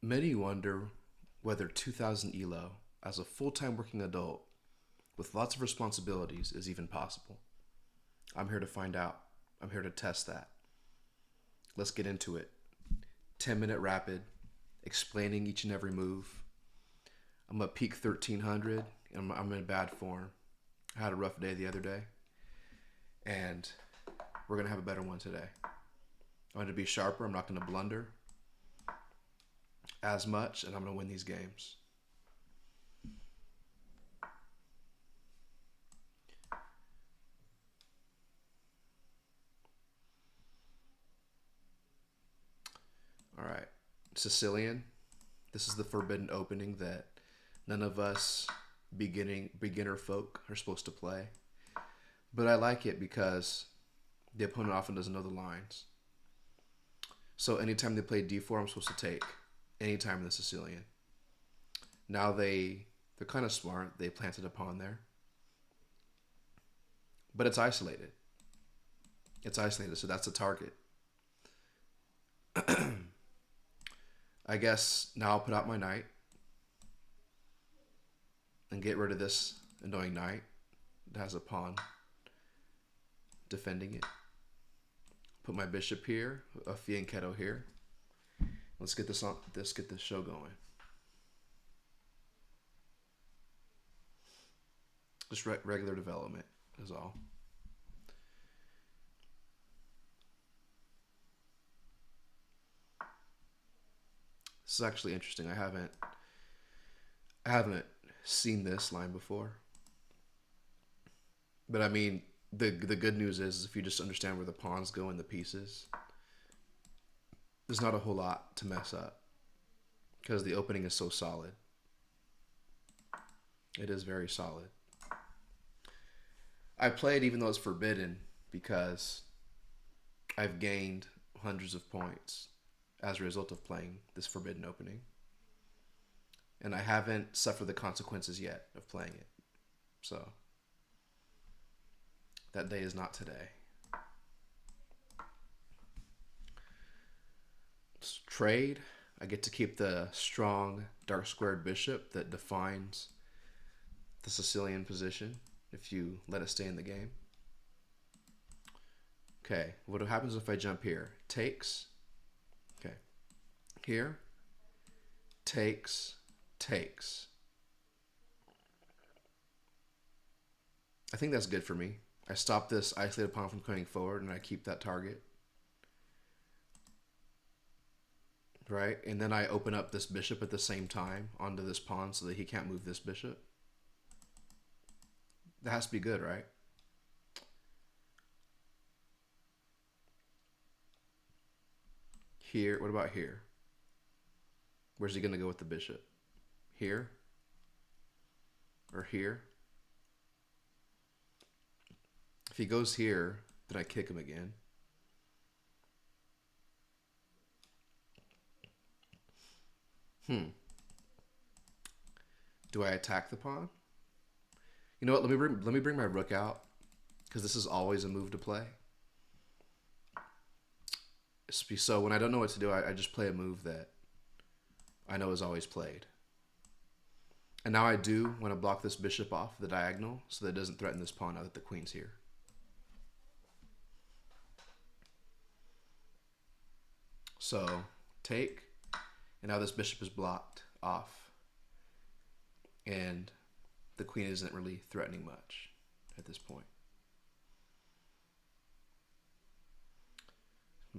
Many wonder whether 2000 ELO, as a full time working adult with lots of responsibilities, is even possible. I'm here to find out. I'm here to test that. Let's get into it. 10-minute rapid, explaining each and every move. I'm at peak 1300, and I'm in bad form. I had a rough day the other day, and we're going to have a better one today. I'm going to be sharper. I'm not going to blunder as much, and I'm going to win these games. All right. Sicilian. This is the forbidden opening that none of us beginner folk are supposed to play. But I like it because the opponent often doesn't know the lines. So anytime they play d4, I'm supposed to take. Anytime in the Sicilian. Now they're kind of smart. They planted a pawn there, but it's isolated. It's isolated, so that's a target. I guess now I'll put out my knight and get rid of this annoying knight that has a pawn defending it. Put my bishop here, a fianchetto here. Let's get this on. Let's get this show going. Just regular development is all. This is actually interesting. I haven't seen this line before. But I mean, the good news is if you just understand where the pawns go and the pieces, there's not a whole lot to mess up because the opening is so solid. It is very solid. I played even though it's forbidden because I've gained hundreds of points as a result of playing this forbidden opening. And I haven't suffered the consequences yet of playing it. So that day is not today. Trade. I get to keep the strong dark squared bishop that defines the Sicilian position if you let it stay in the game. Okay, what happens if I jump here? Takes. Okay. Here. Takes. Takes. I think that's good for me. I stop this isolated pawn from coming forward and I keep that target. Right? And then I open up this bishop at the same time onto this pawn so that he can't move this bishop. That has to be good, right? Here, what about here? Where's he going to go with the bishop? Here? Or here? If he goes here, then I kick him again. Do I attack the pawn? You know what? Let me bring my rook out because this is always a move to play. So when I don't know what to do, I just play a move that I know is always played. And now I do want to block this bishop off the diagonal so that it doesn't threaten this pawn now that the queen's here. So take, and now this bishop is blocked off, and the queen isn't really threatening much at this point.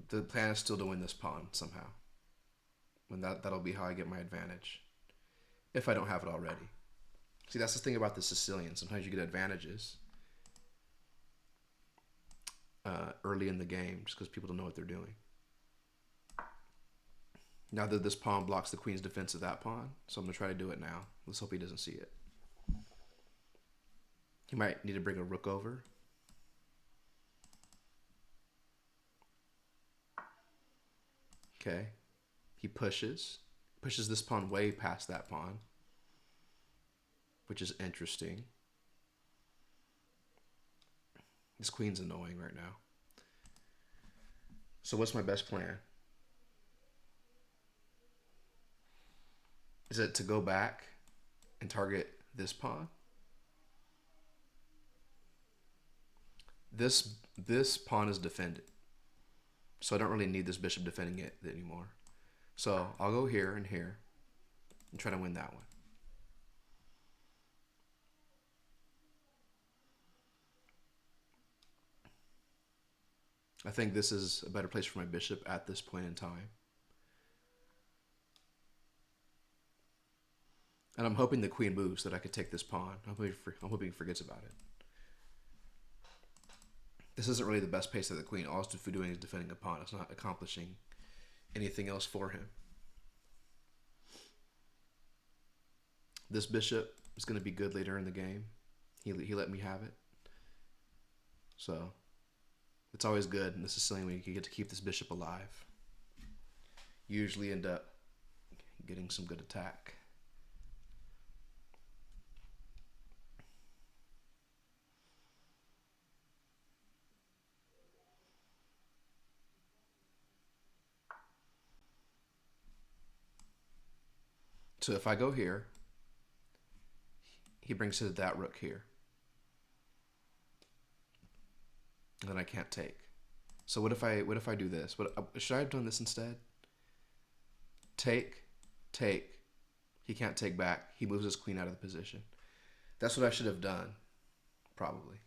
The plan is still to win this pawn somehow. And that'll be how I get my advantage, if I don't have it already. See, that's the thing about the Sicilian. Sometimes you get advantages early in the game just because people don't know what they're doing. Now that this pawn blocks the queen's defense of that pawn, so I'm going to try to do it now. Let's hope he doesn't see it. He might need to bring a rook over. Okay. He pushes this pawn way past that pawn, which is interesting. This queen's annoying right now. So what's my best plan? Is it to go back and target this pawn? This pawn is defended, so I don't really need this bishop defending it anymore. So I'll go here and here and try to win that one. I think this is a better place for my bishop at this point in time. And I'm hoping the queen moves so that I could take this pawn. I'm hoping he forgets about it. This isn't really the best pace of the queen. All it's doing is defending a pawn. It's not accomplishing anything else for him. This bishop is going to be good later in the game. He let me have it. So it's always good in the Sicilian when you get to keep this bishop alive. You usually end up getting some good attack. So if I go here, he brings that rook here. And then I can't take. So what if I do this? Should I have done this instead? Take. He can't take back. He moves his queen out of the position. That's what I should have done, probably.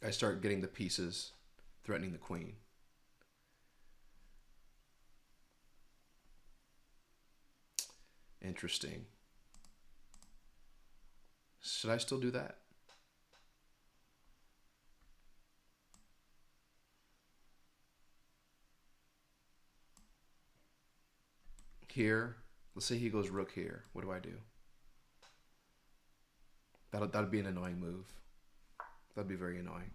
I start getting the pieces threatening the queen. Interesting. Should I still do that? Here, let's say he goes rook here. What do I do? That'd be an annoying move. That'd be very annoying.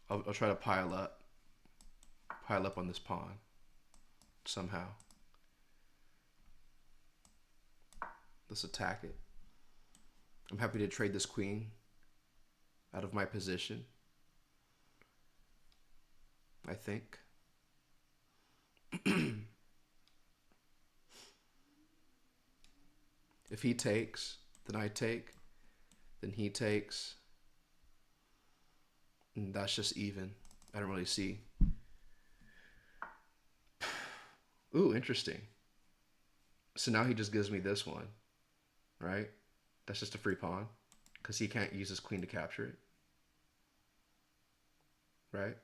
I'll try to pile up on this pawn somehow. Let's attack it. I'm happy to trade this queen out of my position, I think. If he takes, then I take, then he takes, and that's just even. I don't really see. Ooh, interesting. So now he just gives me this one, right? That's just a free pawn because he can't use his queen to capture it, right?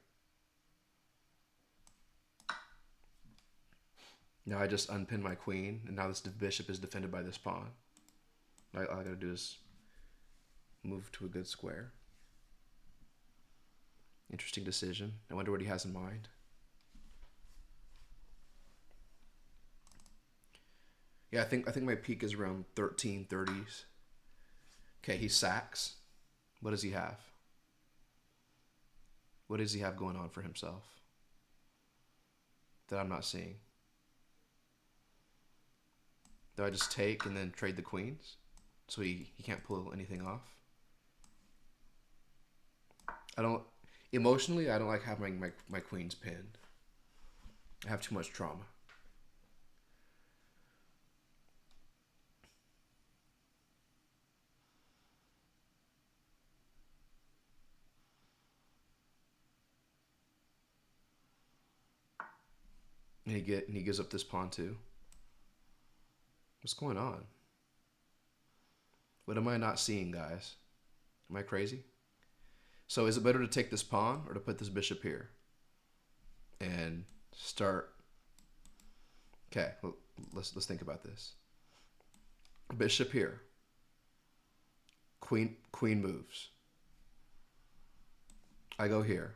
Now I just unpin my queen, and now this bishop is defended by this pawn. All I gotta do is move to a good square. Interesting decision. I wonder what he has in mind. Yeah, I think my peak is around 1330s. Okay, he sacks. What does he have? What does he have going on for himself that I'm not seeing? Do I just take and then trade the queens so he can't pull anything off? Emotionally, I don't like having my queens pinned. I have too much trauma. And he gives up this pawn too. What's going on? What am I not seeing, guys? Am I crazy? So is it better to take this pawn or to put this bishop here and start? Okay, well, let's think about this. Bishop here. Queen moves. I go here.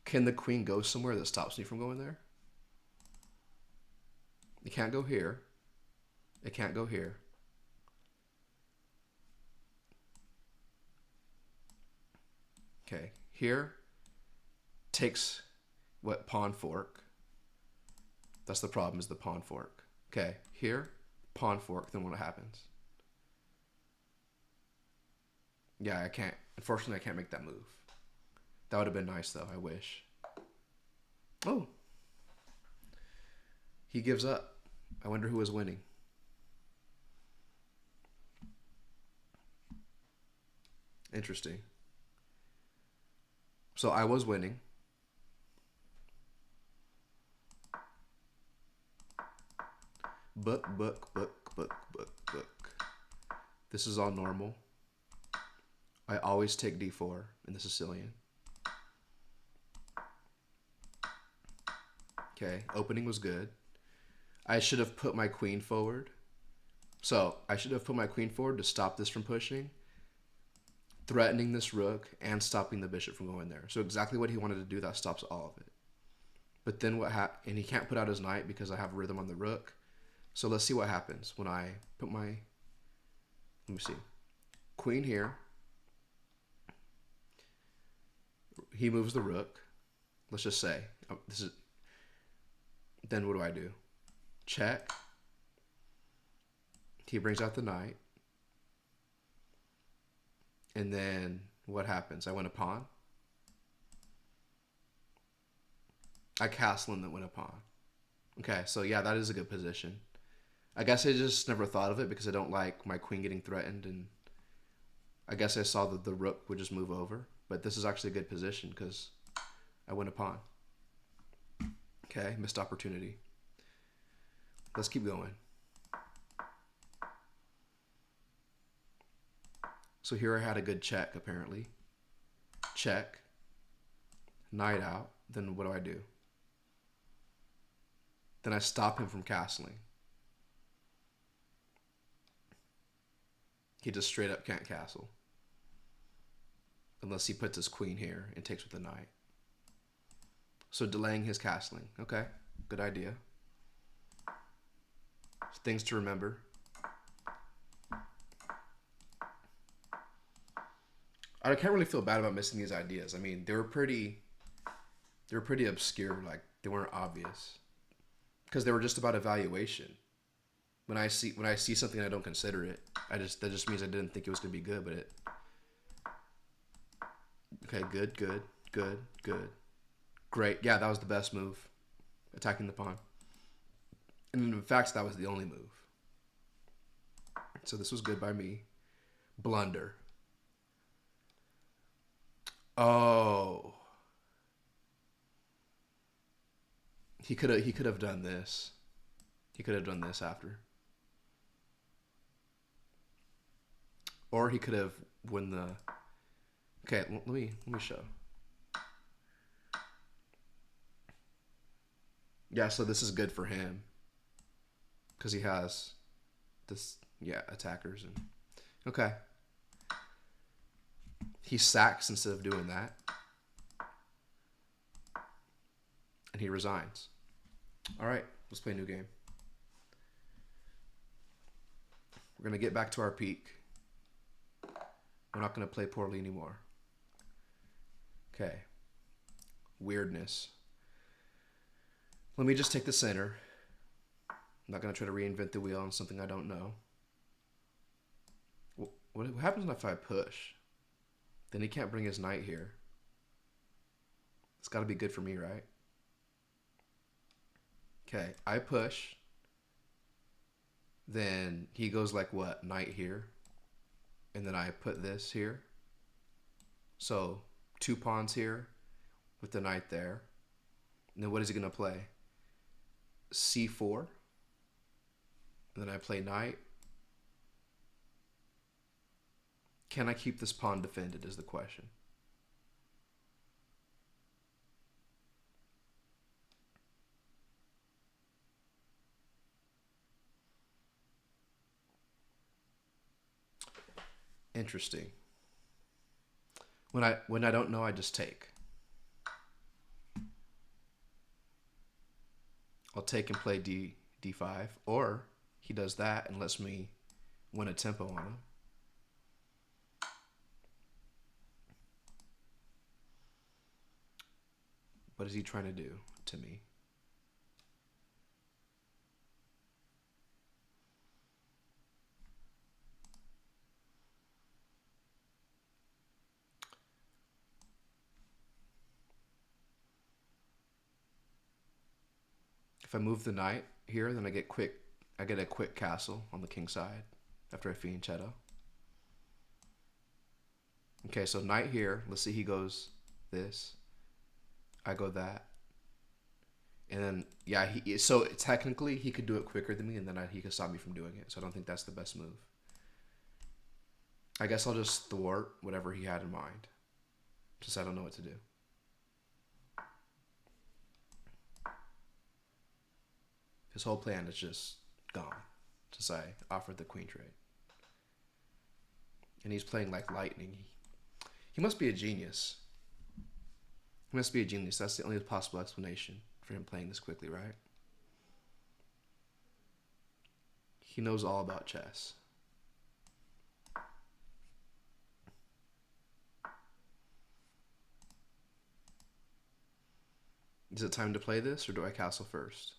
Can the queen go somewhere that stops me from going there? It can't go here. It can't go here. Okay, here takes what? Pawn fork. That's the problem, is the pawn fork. Okay, here, pawn fork, then what happens? Yeah, I can't. Unfortunately, I can't make that move. That would have been nice, though. I wish. Oh, he gives up. I wonder who was winning. Interesting. So I was winning. Book. This is all normal. I always take d4 in the Sicilian. Okay, opening was good. I should have put my queen forward. So I should have put my queen forward to stop this from pushing, threatening this rook, and stopping the bishop from going there. So exactly what he wanted to do, that stops all of it. But then and he can't put out his knight because I have rhythm on the rook. So let's see what happens when I put my, let me see, queen here. He moves the rook. Let's just say, this is, then what do I do? Check. He brings out the knight. And then what happens? I win a pawn. I castle and then win a pawn. Okay, so yeah, that is a good position. I guess I just never thought of it because I don't like my queen getting threatened, and I guess I saw that the rook would just move over. But this is actually a good position because I win a pawn. Okay, missed opportunity. Let's keep going. So here I had a good check, apparently. Check. Knight out. Then what do? Then I stop him from castling. He just straight up can't castle. Unless he puts his queen here and takes with the knight. So delaying his castling. Okay, good idea. Things to remember. I can't really feel bad about missing these ideas. I mean, they were pretty obscure. Like, they weren't obvious because they were just about evaluation. When I see something and I don't consider it, that just means I didn't think it was gonna be good. But it. Okay, good. Great. Yeah, that was the best move. Attacking the pawn. And in fact, that was the only move. So this was good by me. Blunder. Oh. He could have done this. He could have done this after. Or he could have won the. Okay, let me show. Yeah, so this is good for him because he has this, yeah, attackers. And okay, he sacks instead of doing that, and he resigns. All right, let's play a new game. We're gonna get back to our peak. We're not gonna play poorly anymore. Okay, weirdness. Let me just take the center. I'm not gonna try to reinvent the wheel on something I don't know. What happens if I push? Then he can't bring his knight here. It's got to be good for me, right? Okay, I push. Then he goes like what? Knight here. And then I put this here. So 2 pawns here with the knight there. And then what is he going to play? C4. And then I play knight. Can I keep this pawn defended is the question. Interesting. When I don't know, I just take. I'll take and play d5, or he does that and lets me win a tempo on him. What is he trying to do to me? If I move the knight here, then I get a quick castle on the king side after I fianchetto. Okay, so knight here. Let's see, he goes this. I go that. And then, yeah, so technically he could do it quicker than me, and then he could stop me from doing it. So I don't think that's the best move. I guess I'll just thwart whatever he had in mind, since I don't know what to do. His whole plan is just gone since I offered the queen trade. And he's playing like lightning. He must be a genius. He must be a genius. That's the only possible explanation for him playing this quickly, right? He knows all about chess. Is it time to play this, or do I castle first?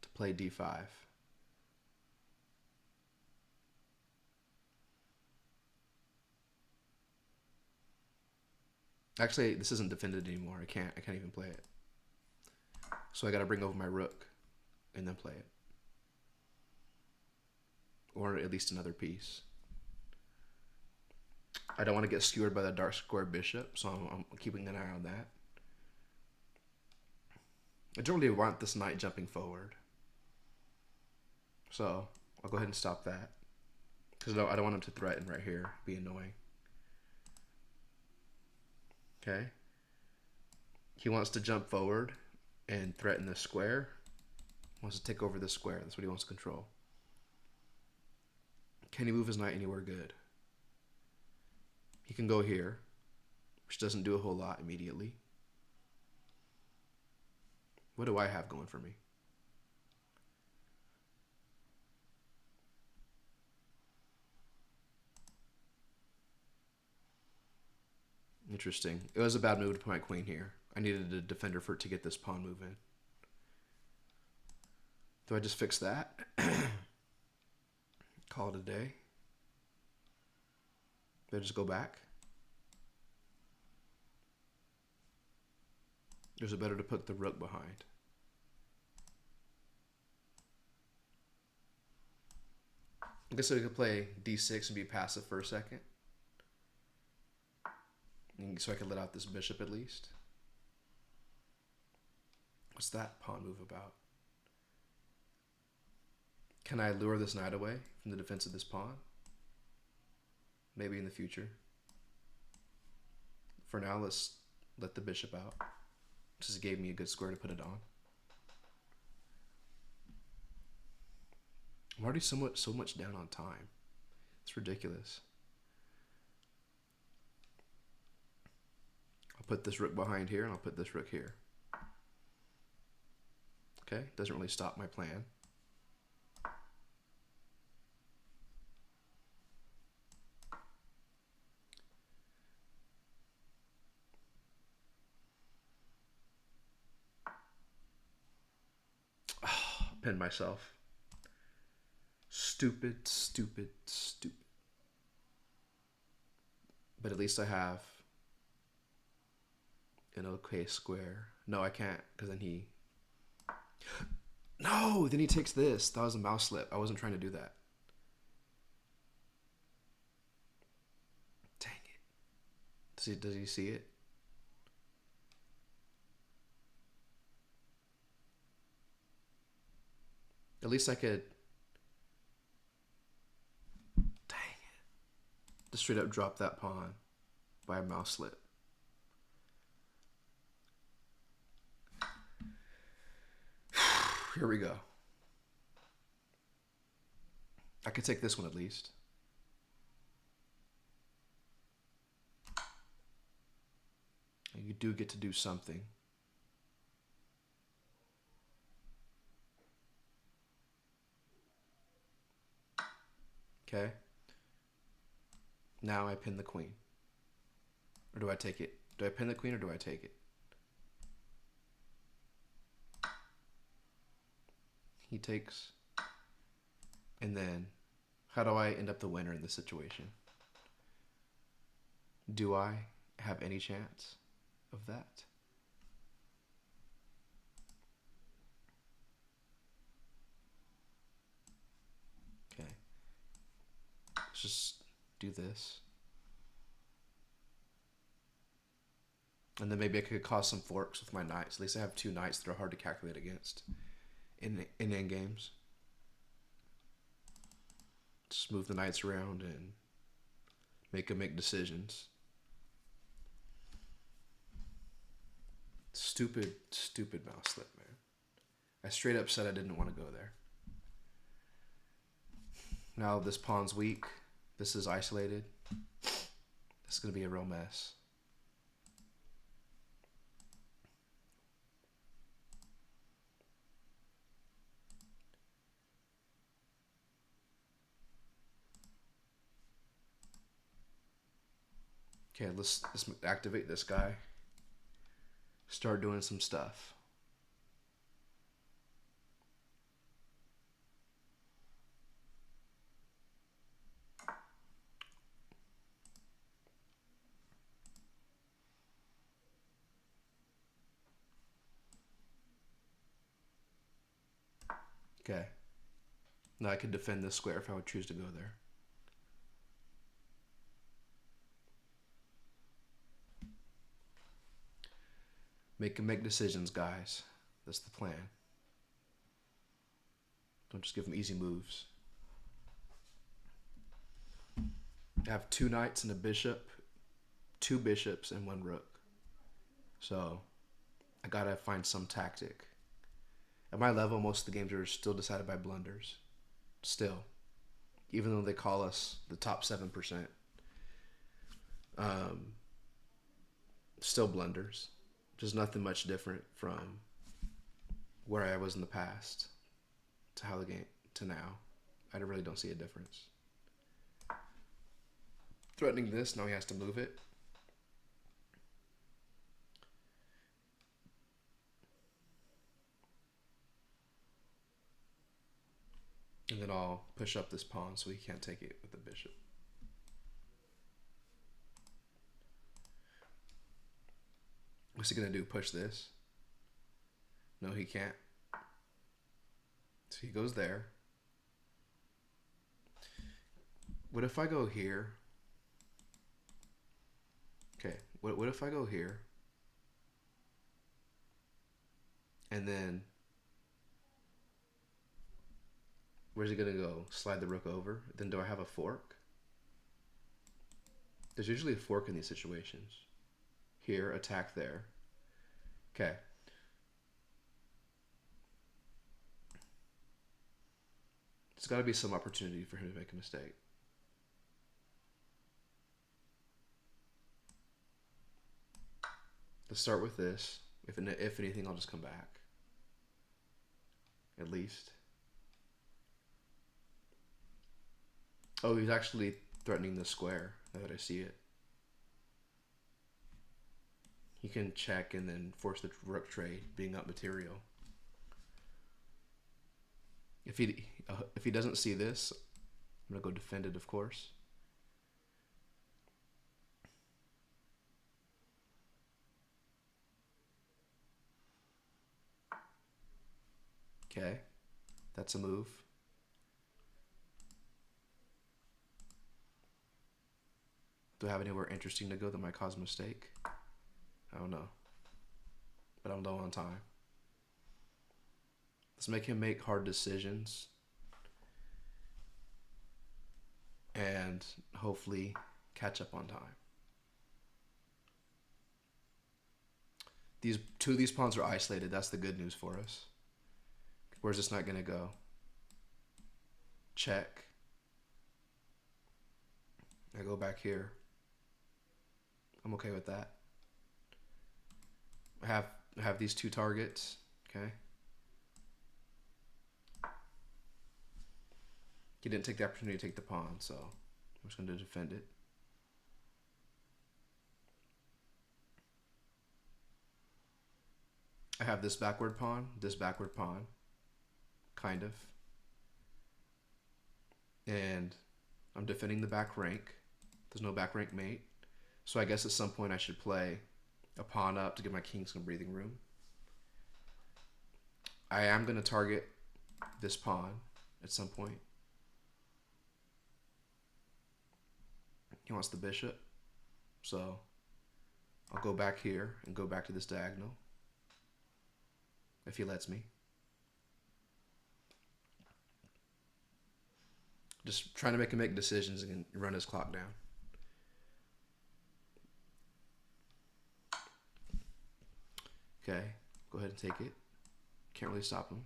To play d5. Actually, this isn't defended anymore. I can't even play it. So I gotta bring over my rook and then play it. Or at least another piece. I don't want to get skewered by the dark square bishop, so I'm keeping an eye on that. I don't really want this knight jumping forward. So I'll go ahead and stop that. Because I don't want him to threaten right here. Be annoying. Okay. He wants to jump forward and threaten the square. He wants to take over the square. That's what he wants to control. Can he move his knight anywhere good? He can go here, which doesn't do a whole lot immediately. What do I have going for me? Interesting. It was a bad move to put my queen here. I needed a defender for it to get this pawn move in. Do I just fix that? Call it a day? Do I just go back? Or is it better to put the rook behind? I guess I could play d6 and be passive for a second. So I could let out this bishop at least. What's that pawn move about? Can I lure this knight away from the defense of this pawn? Maybe in the future. For now, let's let the bishop out. Just gave me a good square to put it on. I'm already so much down on time. It's ridiculous. I'll put this rook behind here, and I'll put this rook here. Okay, doesn't really stop my plan. Oh, pinned myself. Stupid, stupid, stupid. But at least I have an okay square. No, I can't, because then he... No, then he takes this. That was a mouse slip. I wasn't trying to do that. Dang it. Does he see it? At least I could... Dang it. Just straight up drop that pawn by a mouse slip. Here we go. I could take this one at least. You do get to do something. Okay. Now I pin the queen. Or do I take it? Do I pin the queen or do I take it? He takes. And then, how do I end up the winner in this situation? Do I have any chance of that? Let's just do this. And then maybe I could cause some forks with my knights. At least I have 2 knights that are hard to calculate against in end games. Just move the knights around and make them make decisions. Stupid mouse slip, man. I straight up said I didn't want to go there. Now this pawn's weak. This is isolated. It's going to be a real mess. Okay, let's activate this guy. Start doing some stuff. Okay. Now I could defend this square if I would choose to go there. Make decisions, guys. That's the plan. Don't just give them easy moves. I have 2 knights and a bishop, 2 bishops and 1 rook. So I gotta find some tactic. At my level, most of the games are still decided by blunders. Still. Even though they call us the top 7%. Still blunders. Just nothing much different from where I was in the past to how the game to now. I really don't see a difference. Threatening this, now he has to move it. And then I'll push up this pawn so he can't take it with the bishop. What's he gonna do? Push this? No, he can't. So he goes there. What if I go here? Okay, what if I go here? And then where's he gonna go? Slide the rook over? Then do I have a fork? There's usually a fork in these situations. Here, attack there. Okay. There's got to be some opportunity for him to make a mistake. Let's start with this. If anything, I'll just come back. At least. Oh, he's actually threatening the square, now that I see it. He can check and then force the rook trade, being up material. If he doesn't see this, I'm gonna go defend it, of course. Okay, that's a move. Do I have anywhere interesting to go that might cause a mistake? I don't know. But I'm low on time. Let's make him make hard decisions. And hopefully catch up on time. Two of these pawns are isolated. That's the good news for us. Where's this knight gonna go? Check. I go back here. I'm okay with that. I have these 2 targets. Okay. He didn't take the opportunity to take the pawn, so I'm just going to defend it. I have this backward pawn, kind of. And I'm defending the back rank. There's no back rank mate. So I guess at some point I should play a pawn up to give my king some breathing room. I am going to target this pawn at some point. He wants the bishop. So I'll go back here and go back to this diagonal. If he lets me. Just trying to make him make decisions and run his clock down. Okay, go ahead and take it. Can't really stop him.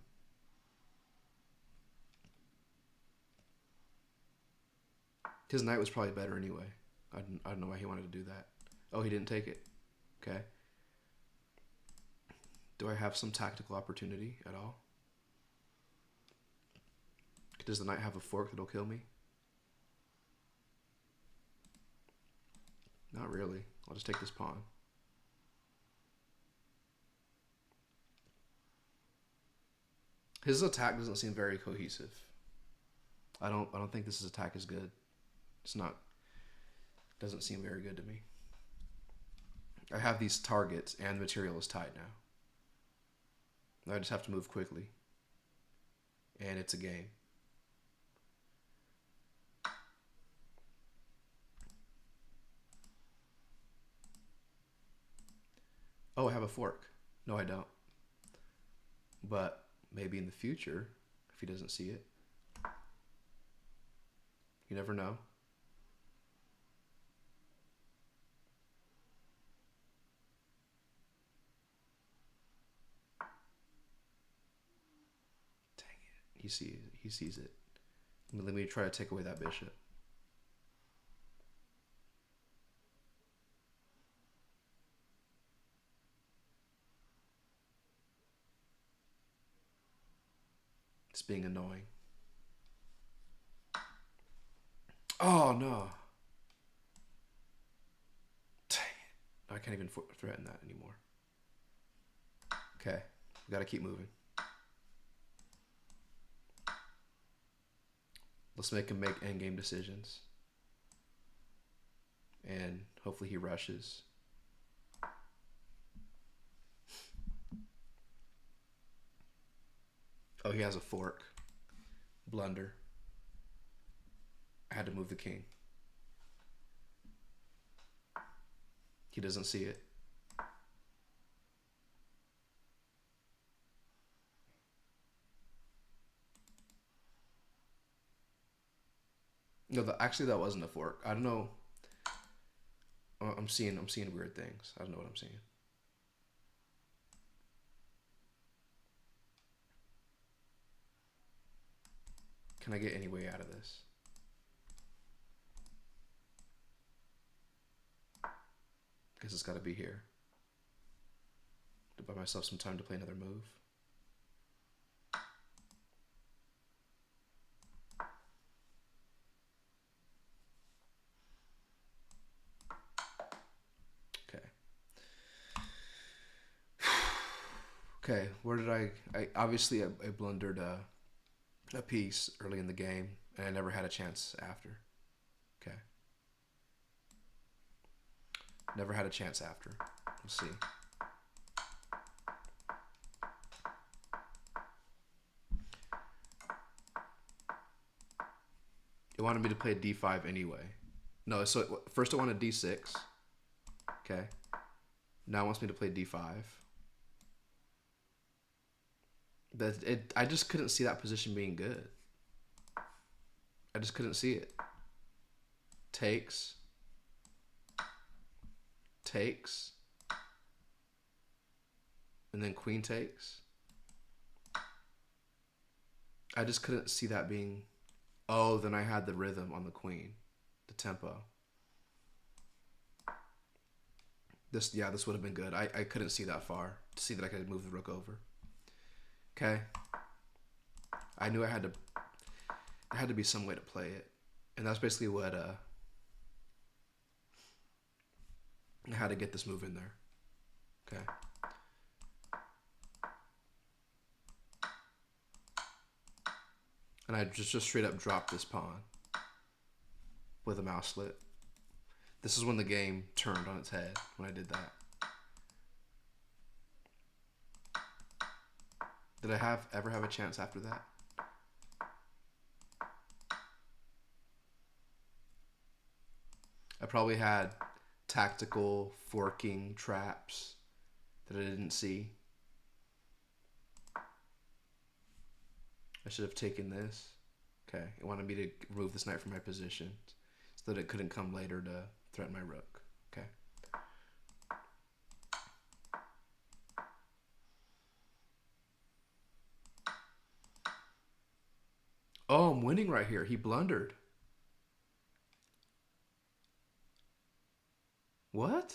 His knight was probably better anyway. I don't know why he wanted to do that. Oh, he didn't take it. Okay. Do I have some tactical opportunity at all? Does the knight have a fork that'll kill me? Not really. I'll just take this pawn. His attack doesn't seem very cohesive. I don't think this attack is good. It's not. Doesn't seem very good to me. I have these targets and the material is tied now. I just have to move quickly. And it's a game. Oh, I have a fork. No, I don't. But maybe in the future, if he doesn't see it. You never know. Dang it. He sees it. Let me try to take away that bishop. It's being annoying. Oh, no. Dang it. I can't even threaten that anymore. Okay. We gotta keep moving. Let's make him make endgame decisions. And hopefully he rushes. Oh, he has a fork. Blunder. I had to move the king. He doesn't see it. No, actually that wasn't a fork. I don't know. I'm seeing weird things. I don't know what I'm seeing. Can I get any way out of this? Guess it's got to be here. To buy myself some time to play another move. Okay. Okay, where did I obviously I blundered a piece early in the game, and I never had a chance after. Okay. Never had a chance after. We'll see. It wanted me to play d5 anyway. No, so first it wanted d6. Okay. Now it wants me to play d5. I just couldn't see that position being good. I just couldn't see it. Takes. Takes. And then queen takes. I just couldn't see that being... Oh, then I had the rhythm on the queen. The tempo. This would have been good. I couldn't see that far to see that I could move the rook over. Okay. I knew there had to be some way to play it. And that's basically what I had to get this move in there. Okay. And I just straight up dropped this pawn with a mouse slit. This is when the game turned on its head, when I did that. Did I ever have a chance after that? I probably had tactical forking traps that I didn't see. I should have taken this. Okay, it wanted me to remove this knight from my position so that it couldn't come later to threaten my rook. Okay. Oh, I'm winning right here. He blundered. What?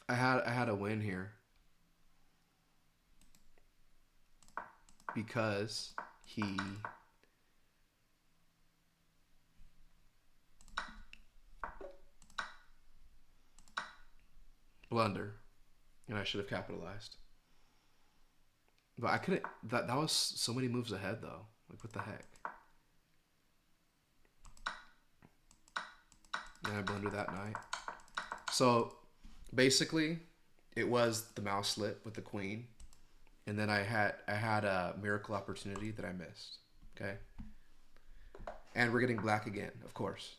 I had a win here because he blunder, and I should have capitalized. But I couldn't. That was so many moves ahead though. Like what the heck? And I blundered that knight. So basically, it was the mouse slit with the queen, and then I had a miracle opportunity that I missed. Okay, and we're getting black again, of course,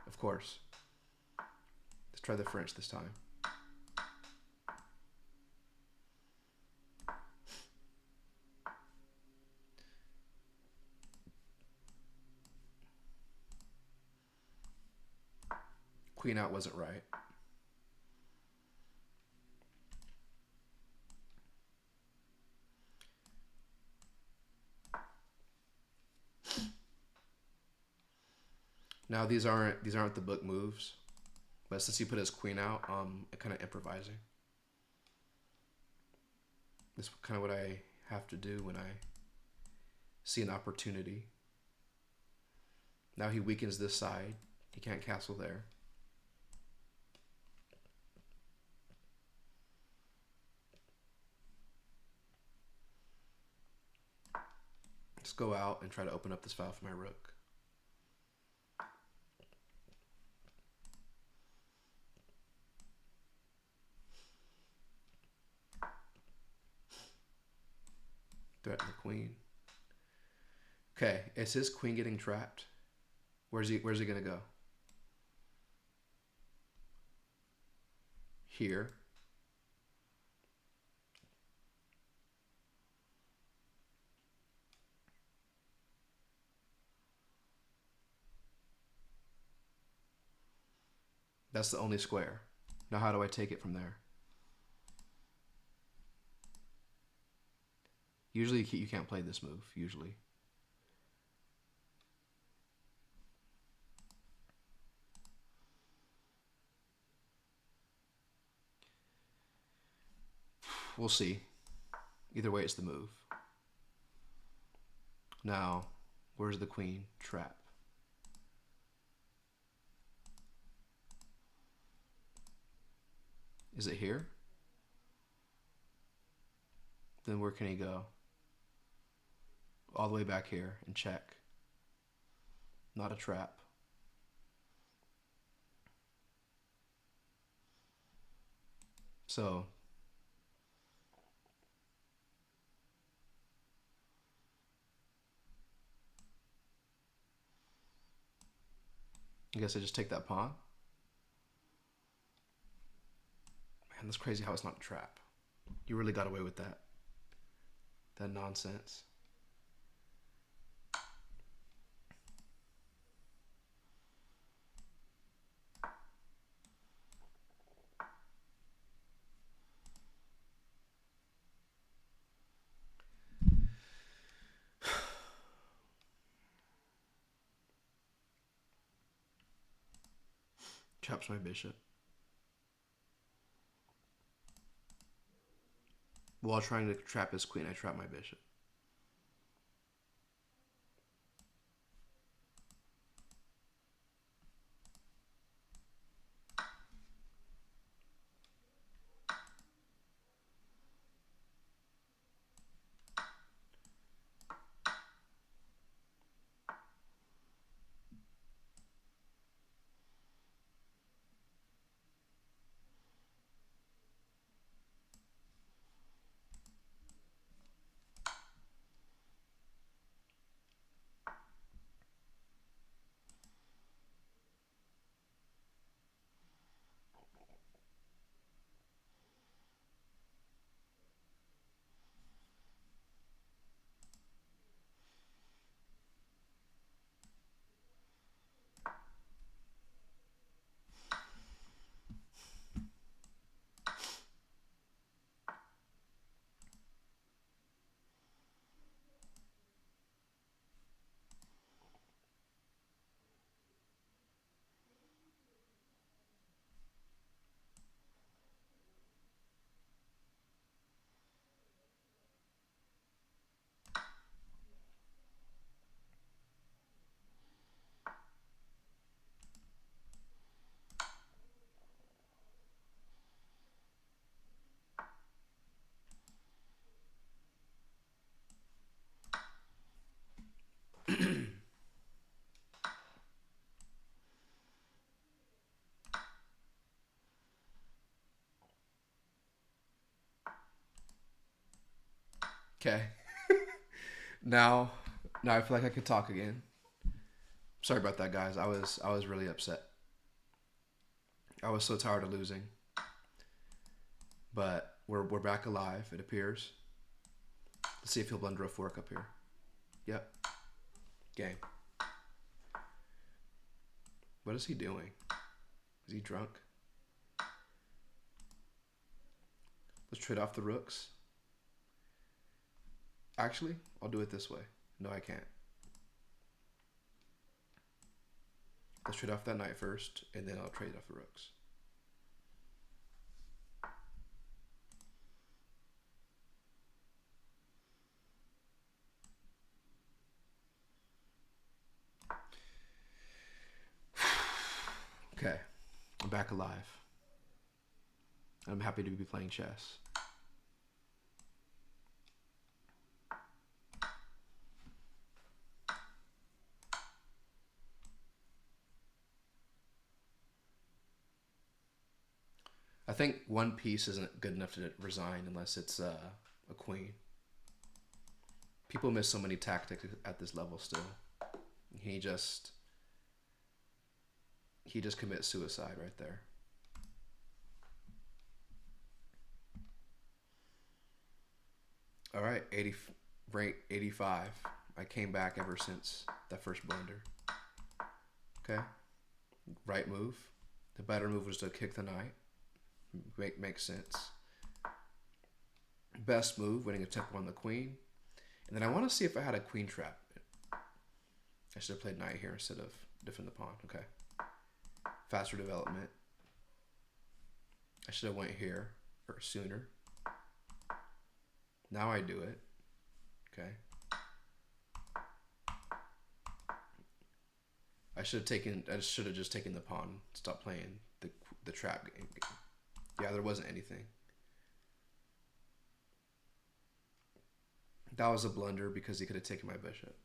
of course. Let's try the French this time. Queen out wasn't right. Now these aren't the book moves, but since he put his queen out, I'm kind of improvising. This is kind of what I have to do when I see an opportunity. Now he weakens this side. He can't castle there. Let's go out and try to open up this file for my rook. Threaten the queen. Okay, is his queen getting trapped? Where's he gonna go? Here. That's the only square. Now how do I take it from there? Usually you can't play this move, usually. We'll see. Either way, it's the move. Now, where's the queen trap? Is it here? Then where can he go? All the way back here and check. Not a trap. So I guess I just take that pawn. Man, that's crazy how it's not a trap. You really got away with that. That nonsense. Traps my bishop. While trying to trap his queen, I trap my bishop. Okay. Now, now I feel like I could talk again. Sorry about that, guys. I was really upset. I was so tired of losing. But we're back alive, it appears. Let's see if he'll blunder a fork up here. Yep. Game. What is he doing? Is he drunk? Let's trade off the rooks. Actually, I'll do it this way. No, I can't. Let's trade off that knight first, and then I'll trade off the rooks. Okay, I'm back alive. I'm happy to be playing chess. I think one piece isn't good enough to resign unless it's a queen. People miss so many tactics at this level still. He just commits suicide right there. All right, rank 85. I came back ever since that first blunder. Okay, right move. The better move was to kick the knight. Makes sense. Best move, winning a tempo on the queen. And then I want to see if I had a queen trap. I should have played knight here instead of defend the pawn. Okay. Faster development. I should have went here or sooner. Now I do it. Okay. I should have just taken the pawn. Stop playing the trap game. Yeah, there wasn't anything. That was a blunder because he could have taken my bishop.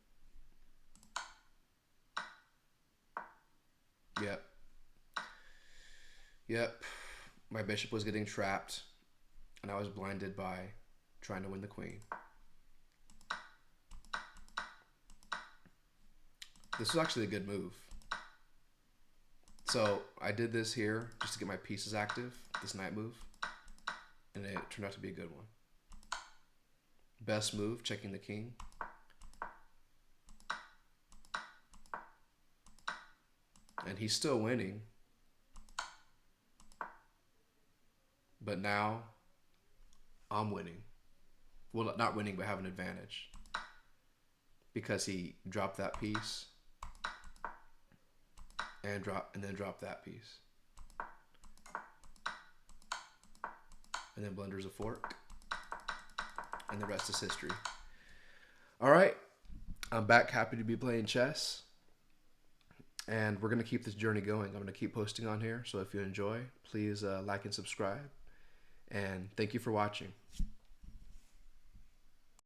Yep. Yep. My bishop was getting trapped, and I was blinded by trying to win the queen. This was actually a good move. So I did this here just to get my pieces active, this knight move, and it turned out to be a good one. Best move, checking the king. And he's still winning. But now I'm winning. Well, not winning, but have an advantage. Because he dropped that piece and then dropped that piece. And then blunders a fork. And the rest is history. All right. I'm back, happy to be playing chess. And we're going to keep this journey going. I'm going to keep posting on here. So if you enjoy, please like and subscribe. And thank you for watching.